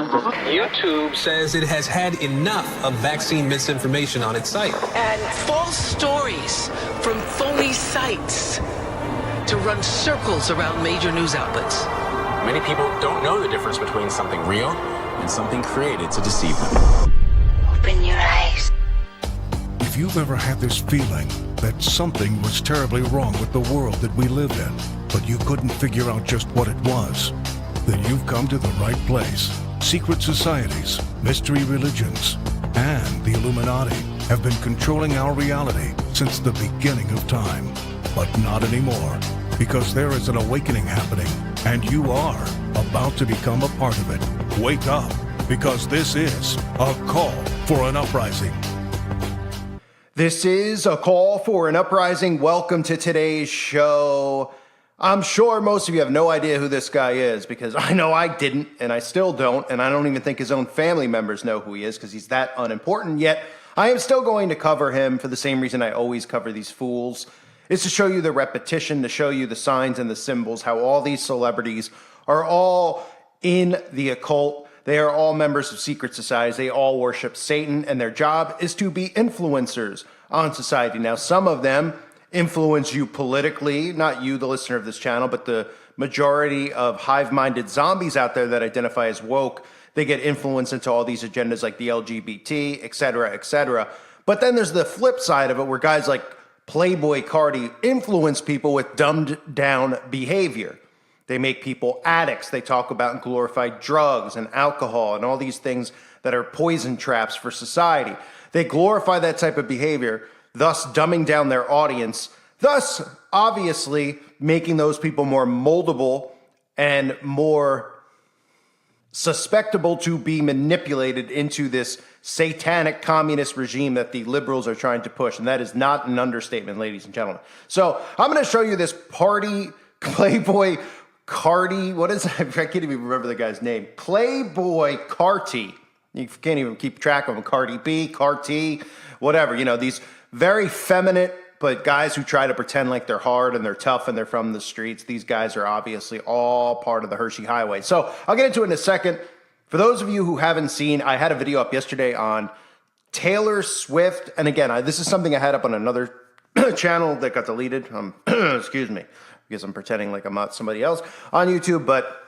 YouTube says it has had enough of vaccine misinformation on its site. And false stories from phony sites to run circles around major news outlets. Many people don't know the difference between something real and something created to deceive them. Open your eyes. If you've ever had this feeling that something was terribly wrong with the world that we live in, but you couldn't figure out just what it was, then you've come to the right place. Secret societies, mystery religions, and the Illuminati have been controlling our reality since the beginning of time. But not anymore, because there is an awakening happening, and you are about to become a part of it. Wake up, because this is a call for an uprising. This is a call for an uprising. Welcome to today's show. I'm sure most of you have no idea who this guy is, because I know I didn't, and I still don't, and I don't even think his own family members know who he is because he's that unimportant. Yet I am still going to cover him for the same reason I always cover these fools. It's to show you the repetition, to show you the signs and the symbols, how all these celebrities are all in the occult. They are all members of secret societies. They all worship Satan, and their job is to be influencers on society. Now, some of them influence you politically, not you, the listener of this channel, but the majority of hive-minded zombies out there that identify as woke. They get influenced into all these agendas like the LGBT, etc., etc. But then there's the flip side of it, where guys like Playboy Cardi influence people with dumbed-down behavior. They make people addicts. They talk about and glorify drugs and alcohol and all these things that are poison traps for society. They glorify that type of behavior, thus dumbing down their audience, thus obviously making those people more moldable and more susceptible to be manipulated into this satanic communist regime that the liberals are trying to push. And that is not an understatement, ladies and gentlemen. So I'm going to show you this Playboy Cardi. What is it? I can't even remember the guy's name. Playboy Carti. You can't even keep track of them. Cardi B, Carti, whatever. You know, these very feminine, but guys who try to pretend like they're hard and they're tough and they're from the streets. These guys are obviously all part of the Hershey Highway. So I'll get into it in a second. For those of you who haven't seen, I had a video up yesterday on Taylor Swift. And again, this is something I had up on another channel that got deleted. Excuse me, because I'm pretending like I'm not somebody else on YouTube. But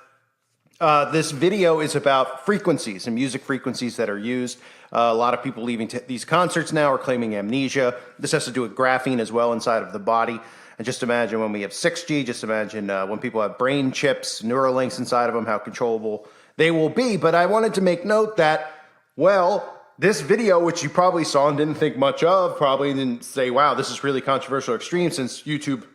this video is about frequencies and music frequencies that are used. A lot of people leaving these concerts now are claiming amnesia. This has to do with graphene as well inside of the body. And just imagine when we have 6G, just imagine when people have brain chips, Neuralinks inside of them, how controllable they will be. But I wanted to make note that, well, this video, which you probably saw and didn't think much of, probably didn't say, wow, this is really controversial or extreme, since YouTube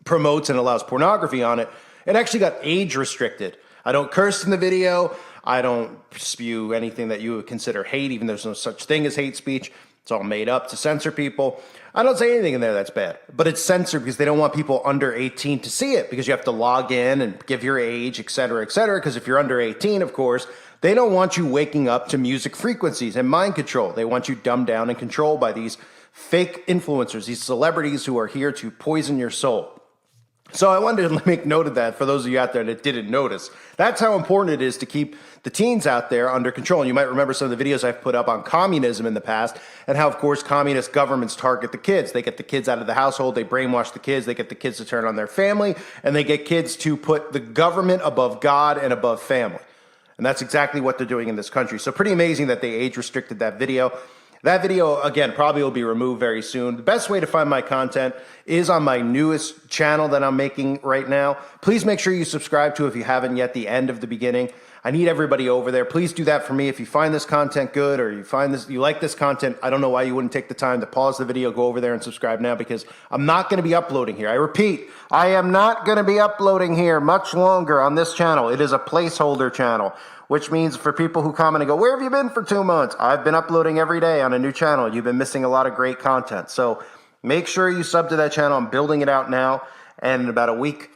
promotes and allows pornography on it, it actually got age restricted. I don't curse in the video. I don't spew anything that you would consider hate, even though there's no such thing as hate speech. It's all made up to censor people. I don't say anything in there that's bad, but it's censored because they don't want people under 18 to see it, because you have to log in and give your age, etc., etc. Because if you're under 18, of course, they don't want you waking up to music frequencies and mind control. They want you dumbed down and controlled by these fake influencers, these celebrities who are here to poison your soul. So I wanted to make note of that for those of you out there that didn't notice. That's how important it is to keep the teens out there under control. And you might remember some of the videos I've put up on communism in the past, and how, of course, communist governments target the kids. They get the kids out of the household, they brainwash the kids, they get the kids to turn on their family, and they get kids to put the government above God and above family. And that's exactly what they're doing in this country. So pretty amazing that they age restricted that video. That video, again, probably will be removed very soon. The best way to find my content is on my newest channel that I'm making right now. Please make sure you subscribe to, if you haven't yet, The End of the Beginning. I need everybody over there. Please do that for me. If you find this content good, or you like this content, I don't know why you wouldn't take the time to pause the video, go over there and subscribe now, because I'm not going to be uploading here. I repeat, I am not going to be uploading here much longer on this channel. It is a placeholder channel, which means for people who comment and go, where have you been for 2 months? I've been uploading every day on a new channel. You've been missing a lot of great content. So make sure you sub to that channel. I'm building it out now. And in about a week,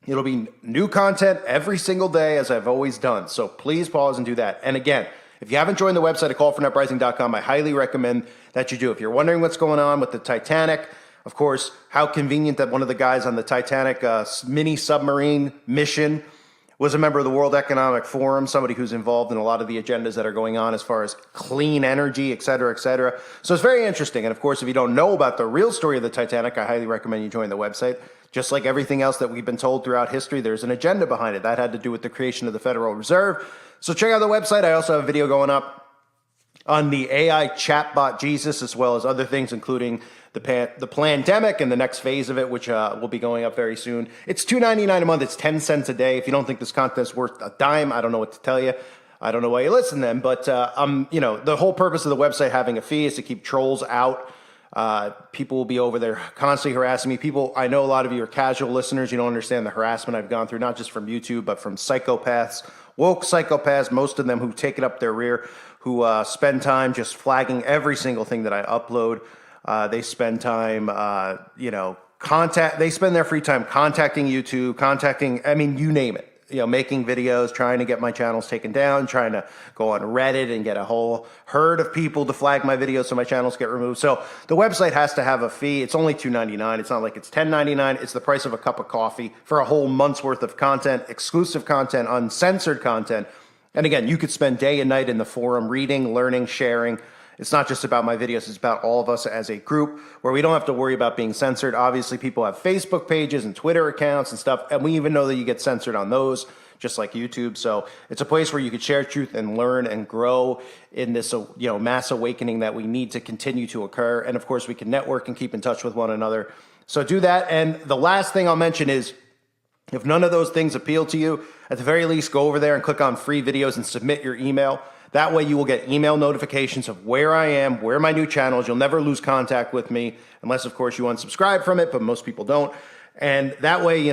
it'll be new content every single day, as I've always done. So please pause and do that. And again, if you haven't joined the website at callforanuprising.com, I highly recommend that you do. If you're wondering what's going on with the Titanic, of course, how convenient that one of the guys on the Titanic mini submarine mission was a member of the World Economic Forum, somebody who's involved in a lot of the agendas that are going on as far as clean energy, et cetera, et cetera. So it's very interesting. And of course, if you don't know about the real story of the Titanic, I highly recommend you join the website. Just like everything else that we've been told throughout history, there's an agenda behind it. That had to do with the creation of the Federal Reserve. So check out the website. I also have a video going up on the AI chatbot Jesus, as well as other things, including the pandemic and the next phase of it, which will be going up very soon. It's $2.99 a month. It's 10 cents a day. If you don't think this content's worth a dime, I don't know what to tell you. I don't know why you listen then, but the whole purpose of the website having a fee is to keep trolls out. People will be over there constantly harassing me. I know a lot of you are casual listeners. You don't understand the harassment I've gone through, not just from YouTube, but from psychopaths, woke psychopaths, most of them who take it up their rear, who spend time just flagging every single thing that I upload. They spend time, they spend their free time contacting YouTube, you name it. Making videos, trying to get my channels taken down, trying to go on Reddit and get a whole herd of people to flag my videos so my channels get removed. So the website has to have a fee. It's only $2.99. It's not like it's $10.99. It's the price of a cup of coffee for a whole month's worth of content, exclusive content, uncensored content. And again, you could spend day and night in the forum reading, learning, sharing. It's not just about my videos, it's about all of us as a group where we don't have to worry about being censored. Obviously, people have Facebook pages and Twitter accounts and stuff, and we even know that you get censored on those, just like YouTube. So it's a place where you can share truth and learn and grow in this mass awakening that we need to continue to occur. And of course, we can network and keep in touch with one another. So do that. And the last thing I'll mention is, if none of those things appeal to you, at the very least, go over there and click on free videos and submit your email. That way you will get email notifications of where I am, where my new channel is. You'll never lose contact with me, unless, of course, you unsubscribe from it, but most people don't. And that way,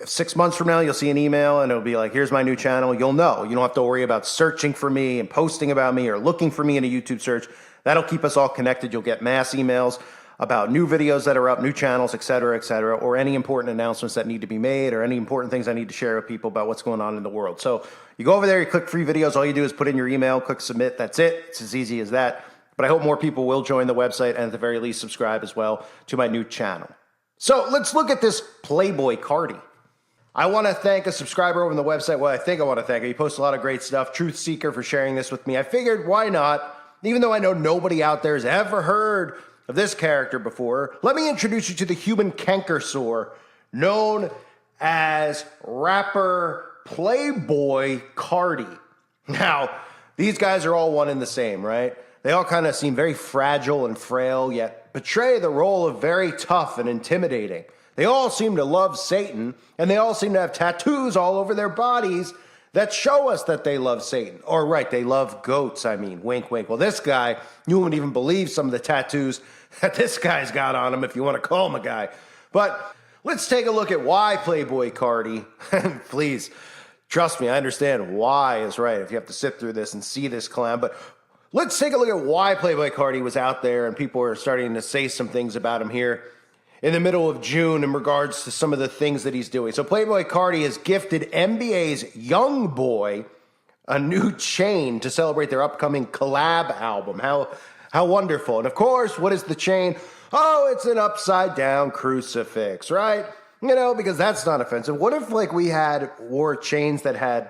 6 months from now, you'll see an email and it'll be like, here's my new channel. You'll know. You don't have to worry about searching for me and posting about me or looking for me in a YouTube search. That'll keep us all connected. You'll get mass emails about new videos that are up, new channels, et cetera, or any important announcements that need to be made, or any important things I need to share with people about what's going on in the world. So you go over there, you click free videos, all you do is put in your email, click submit, that's it. It's as easy as that. But I hope more people will join the website and at the very least subscribe as well to my new channel. So let's look at this Playboy Cardi. I want to thank a subscriber over on the website. Well, I think I want to thank her. He posts a lot of great stuff. Truth Seeker for sharing this with me. I figured, why not? Even though I know nobody out there has ever heard of this character before, let me introduce you to the human canker sore known as rapper Playboy Cardi. Now, these guys are all one and the same, right? They all kind of seem very fragile and frail, yet portray the role of very tough and intimidating. They all seem to love Satan, and they all seem to have tattoos all over their bodies that show us that they love Satan. Or right, they love goats, wink, wink. Well, this guy, you wouldn't even believe some of the tattoos that this guy's got on him, if you want to call him a guy. But let's take a look at why Playboy Cardi, please, trust me, I understand why is right if you have to sit through this and see this clown, but let's take a look at why Playboy Cardi was out there and people are starting to say some things about him here in the middle of June in regards to some of the things that he's doing. So Playboy Cardi has gifted NBA's Young Boy a new chain to celebrate their upcoming collab album. How wonderful. And of course, what is the chain? Oh, it's an upside down crucifix, right? Because that's not offensive. What if we wore chains that had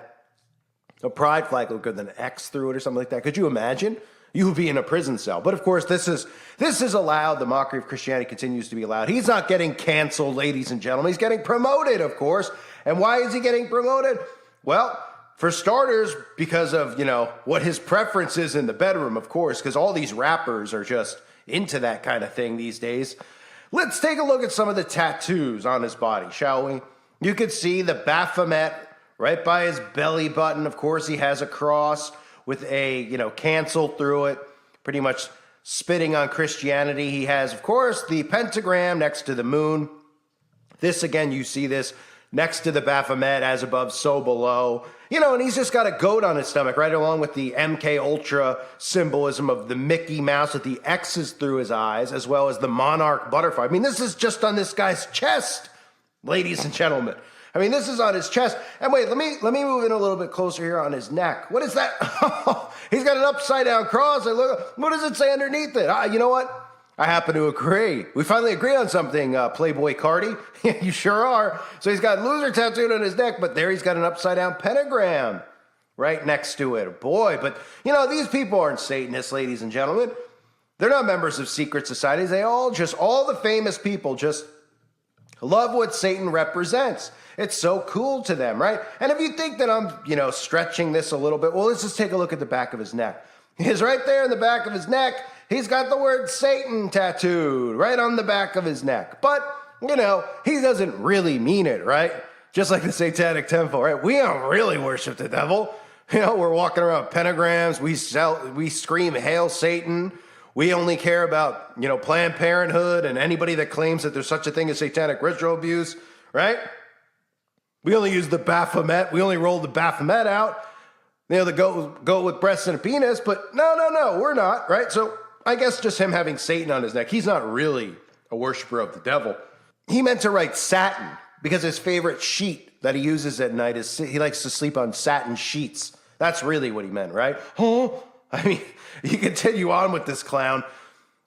a pride flag look good than an X through it or something like that? Could you imagine? You would be in a prison cell. But of course, this is allowed. The mockery of Christianity continues to be allowed. He's not getting canceled, ladies and gentlemen. He's getting promoted, of course. And why is he getting promoted? Well, for starters, because of, what his preference is in the bedroom, of course, because all these rappers are just into that kind of thing these days. Let's take a look at some of the tattoos on his body, shall we? You could see the Baphomet right by his belly button. Of course, he has a cross with a, cancel through it, pretty much spitting on Christianity. He has, of course, the pentagram next to the moon. This, again, you see this next to the Baphomet, as above, so below. And he's just got a goat on his stomach, right along with the MK Ultra symbolism of the Mickey Mouse with the X's through his eyes, as well as the monarch butterfly. This is just on this guy's chest, ladies and gentlemen. This is on his chest. And wait, let me move in a little bit closer here on his neck. What is that? He's got an upside down cross. What does it say underneath it? You know what? I happen to agree. We finally agree on something, Playboy Cardi. You sure are. So he's got loser tattooed on his neck, but there he's got an upside down pentagram right next to it. Boy, but these people aren't Satanists, ladies and gentlemen. They're not members of secret societies. All the famous people just love what Satan represents. It's so cool to them, right? And if you think that I'm, stretching this a little bit, well, let's just take a look at the back of his neck. He's right there in the back of his neck. He's got the word Satan tattooed right on the back of his neck. But, he doesn't really mean it, right? Just like the Satanic Temple, right? We don't really worship the devil. We're walking around with pentagrams. We scream, "Hail Satan." We only care about, Planned Parenthood and anybody that claims that there's such a thing as satanic ritual abuse, right? We only use the Baphomet. We only roll the Baphomet out. The go with breasts and a penis, but no, we're not, right? So I guess just him having Satan on his neck, he's not really a worshiper of the devil. He meant to write satin because his favorite sheet that he uses at night is he likes to sleep on satin sheets. That's really what he meant, right? Huh? I mean, you continue on with this clown.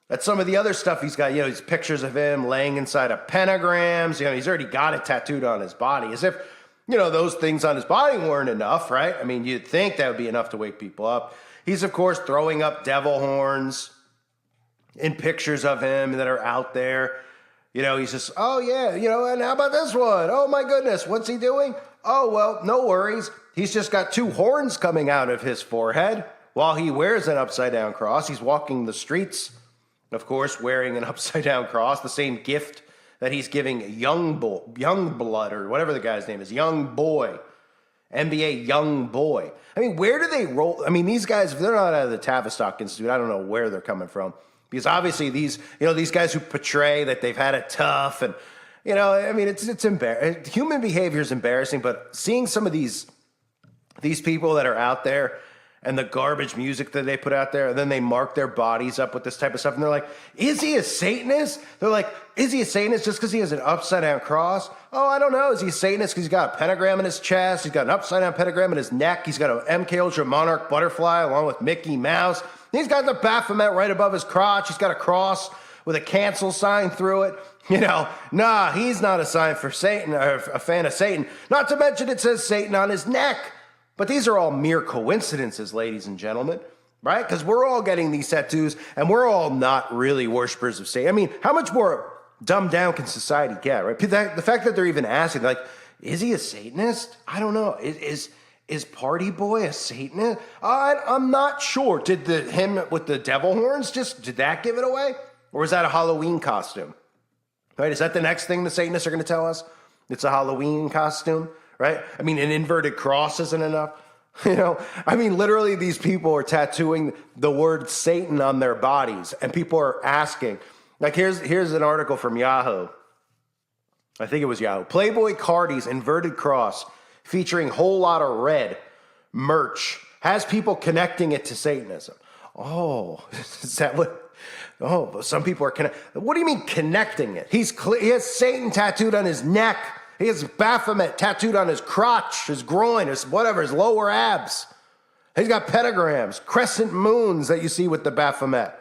That's some of the other stuff he's got, these pictures of him laying inside of pentagrams. He's already got it tattooed on his body as if, those things on his body weren't enough, right? I mean, you'd think that would be enough to wake people up. He's, of course, throwing up devil horns in pictures of him that are out there. He's just, oh, yeah, and how about this one? Oh, my goodness, what's he doing? Oh, well, no worries. He's just got 2 horns coming out of his forehead while he wears an upside-down cross. He's walking the streets, of course, wearing an upside-down cross, the same gift that he's giving Young Blood, or whatever the guy's name is, Young Boy, NBA Young Boy. I mean, where do they roll? I mean, these guys, if they're not out of the Tavistock Institute, I don't know where they're coming from. Because obviously these guys who portray that they've had it tough and, I mean, it's embarrassing. Human behavior is embarrassing, but seeing some of these people that are out there and the garbage music that they put out there, and then they mark their bodies up with this type of stuff, and they're like, is he a Satanist? They're like, is he a Satanist just because he has an upside-down cross? Oh, I don't know. Is he a Satanist because he's got a pentagram in his chest? He's got an upside-down pentagram in his neck. He's got an MK Ultra Monarch butterfly along with Mickey Mouse. He's got the Baphomet right above his crotch. He's got a cross with a cancel sign through it. Nah, he's not a sign for Satan, or a fan of Satan. Not to mention it says Satan on his neck. But these are all mere coincidences, ladies and gentlemen, right? Because we're all getting these tattoos, and we're all not really worshipers of Satan. I mean, how much more dumbed down can society get, right? The fact that they're even asking, like, is he a Satanist? I don't know. Is Party Boy a Satanist? I'm not sure. Did him with the devil horns, did that give it away? Or was that a Halloween costume? Right? Is that the next thing the Satanists are going to tell us? It's a Halloween costume, right? I mean, an inverted cross isn't enough. I mean, literally these people are tattooing the word Satan on their bodies, and people are asking. Like, here's an article from Yahoo. I think it was Yahoo. Playboy Cardi's inverted cross featuring whole lot of red merch has people connecting it to Satanism. Oh, is that what? Oh, some people are What do you mean connecting it? He has Satan tattooed on his neck. He has Baphomet tattooed on his crotch, his groin, his lower abs. He's got pentagrams, crescent moons that you see with the Baphomet.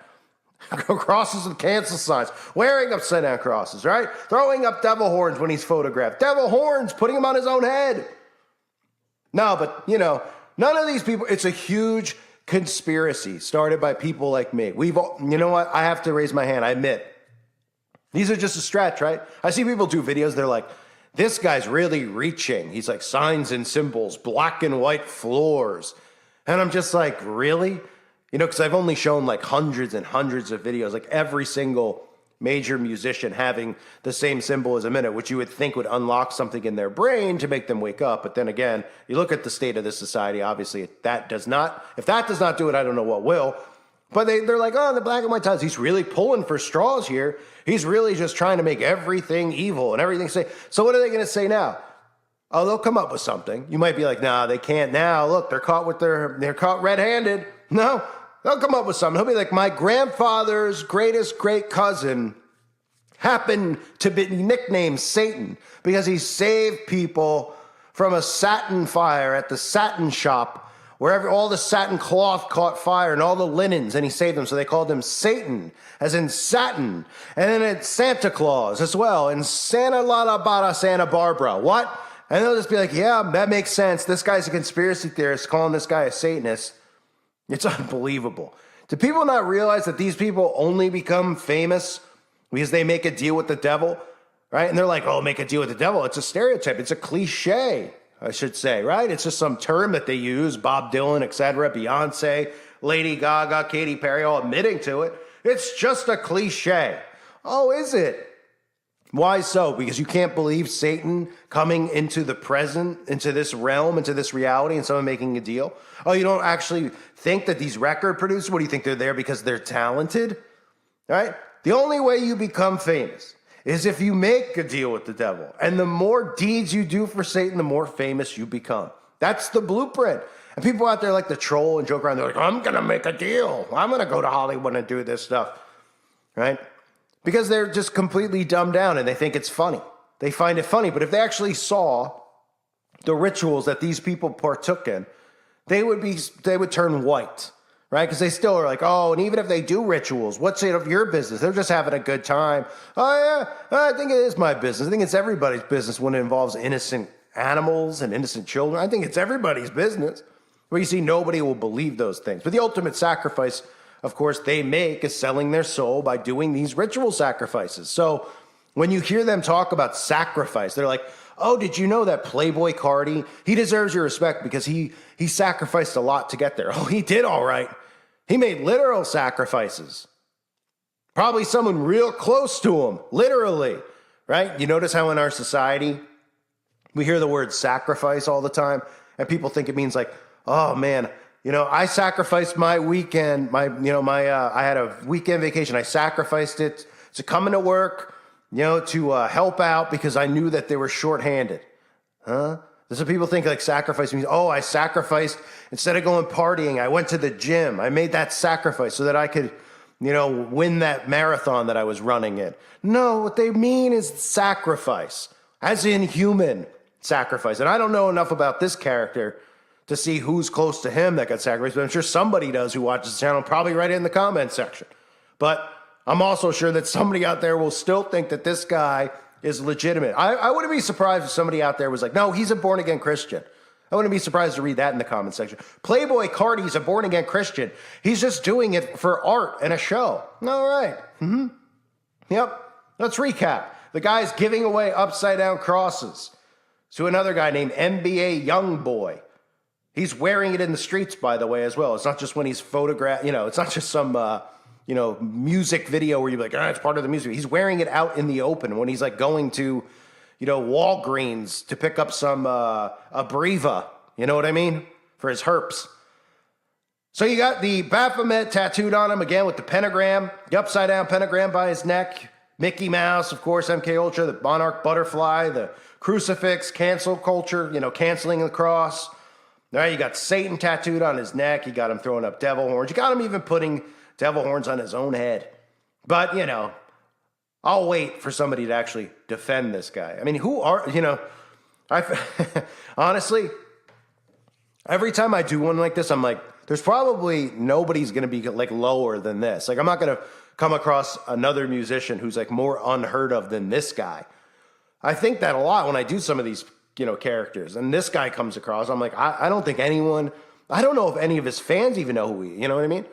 Crosses with cancel signs, wearing upside down crosses, right? Throwing up devil horns when he's photographed. Devil horns, putting them on his own head. No, but, none of these people, it's a huge conspiracy started by people like me. You know what? I have to raise my hand. I admit, these are just a stretch, right? I see people do videos. They're like, this guy's really reaching. He's like signs and symbols, black and white floors. And I'm just like, really? Because I've only shown like hundreds and hundreds of videos, like every single major musician having the same symbol as a minute, which you would think would unlock something in their brain to make them wake up. But then again, you look at the state of this society, obviously if that does not do it, I don't know what will. But they're like, oh, the black and white tiles, he's really pulling for straws here. He's really just trying to make everything evil and everything say. So what are they going to say now? Oh, they'll come up with something. You might be like, nah, they can't now. Look, they're caught red-handed. No, they'll come up with something. He'll be like, my grandfather's greatest great cousin happened to be nicknamed Satan because he saved people from a satin fire at the satin shop wherever all the satin cloth caught fire and all the linens, and he saved them. So they called him Satan, as in satin. And then it's Santa Claus as well, and Santa La La Bada Santa Barbara. What? And they'll just be like, yeah, that makes sense. This guy's a conspiracy theorist calling this guy a Satanist. It's unbelievable. Do people not realize that these people only become famous because they make a deal with the devil, right? And they're like, oh, make a deal with the devil. It's a stereotype. It's a cliche, I should say, right? It's just some term that they use, Bob Dylan, etc., Beyonce, Lady Gaga, Katy Perry, all admitting to it. It's just a cliche. Oh, is it? Why so? Because you can't believe Satan coming into the present, into this realm, into this reality, and someone making a deal? Oh, you don't actually think that these record producers, what do you think, they're there because they're talented? Right? The only way you become famous is if you make a deal with the devil. And the more deeds you do for Satan, the more famous you become. That's the blueprint. And people out there like to troll and joke around. They're like, I'm going to make a deal. I'm going to go to Hollywood and do this stuff. Right? Because they're just completely dumbed down and they think it's funny. They find it funny. But if they actually saw the rituals that these people partook in, they would turn white. Right? Because they still are like, oh, and even if they do rituals, what's it of your business? They're just having a good time. Oh, yeah, I think it is my business. I think it's everybody's business when it involves innocent animals and innocent children. I think it's everybody's business. Where you see nobody will believe those things. But the ultimate sacrifice, of course, they make is selling their soul by doing these ritual sacrifices. So when you hear them talk about sacrifice, they're like, oh, did you know that Playboy Cardi, he deserves your respect because he sacrificed a lot to get there. Oh, he did all right. He made literal sacrifices. Probably someone real close to him, literally, right? You notice how in our society, we hear the word sacrifice all the time, and people think it means like, oh man, I sacrificed my weekend, I had a weekend vacation. I sacrificed it to come into work, to help out because I knew that they were shorthanded. Huh? So people think like sacrifice means, oh, I sacrificed, instead of going partying, I went to the gym. I made that sacrifice so that I could, win that marathon that I was running in. No, what they mean is sacrifice, as in human sacrifice. And I don't know enough about this character to see who's close to him that got sacrificed, but I'm sure somebody does who watches the channel, probably write it in the comment section. But I'm also sure that somebody out there will still think that this guy is legitimate. I wouldn't be surprised if somebody out there was like, no, he's a born-again Christian. I wouldn't be surprised to read that in the comment section. Playboy Cardi's a born-again Christian. He's just doing it for art and a show. All right. Mm-hmm. Yep. Let's recap. The guy's giving away upside-down crosses to another guy named NBA Youngboy. He's wearing it in the streets, by the way, as well. It's not just when he's photographed, it's not just some, music video where you're like, it's part of the music. He's wearing it out in the open when he's like going to, Walgreens to pick up some Abreva, you know what I mean? For his herps. So you got the Baphomet tattooed on him again with the pentagram, the upside down pentagram by his neck, Mickey Mouse, of course, MK Ultra, the monarch butterfly, the crucifix, cancel culture, canceling the cross. All right, you got Satan tattooed on his neck. You got him throwing up devil horns. You got him even putting devil horns on his own head. But, I'll wait for somebody to actually defend this guy. I mean, honestly, every time I do one like this, I'm like, there's probably nobody's going to be like lower than this. Like, I'm not going to come across another musician who's like more unheard of than this guy. I think that a lot when I do some of these characters. And this guy comes across, I'm like, I don't think I don't know if any of his fans even know who you know what I mean?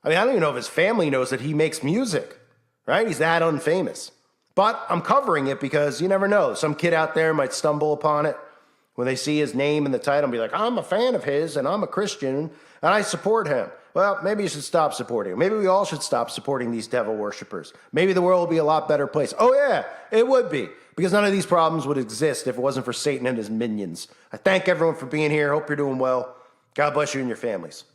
I don't even know if his family knows that he makes music, right? He's that unfamous. But I'm covering it because you never know. Some kid out there might stumble upon it when they see his name in the title and be like, I'm a fan of his and I'm a Christian and I support him. Well, maybe you should stop supporting him. Maybe we all should stop supporting these devil worshipers. Maybe the world will be a lot better place. Oh yeah, it would be. Because none of these problems would exist if it wasn't for Satan and his minions. I thank everyone for being here. Hope you're doing well. God bless you and your families.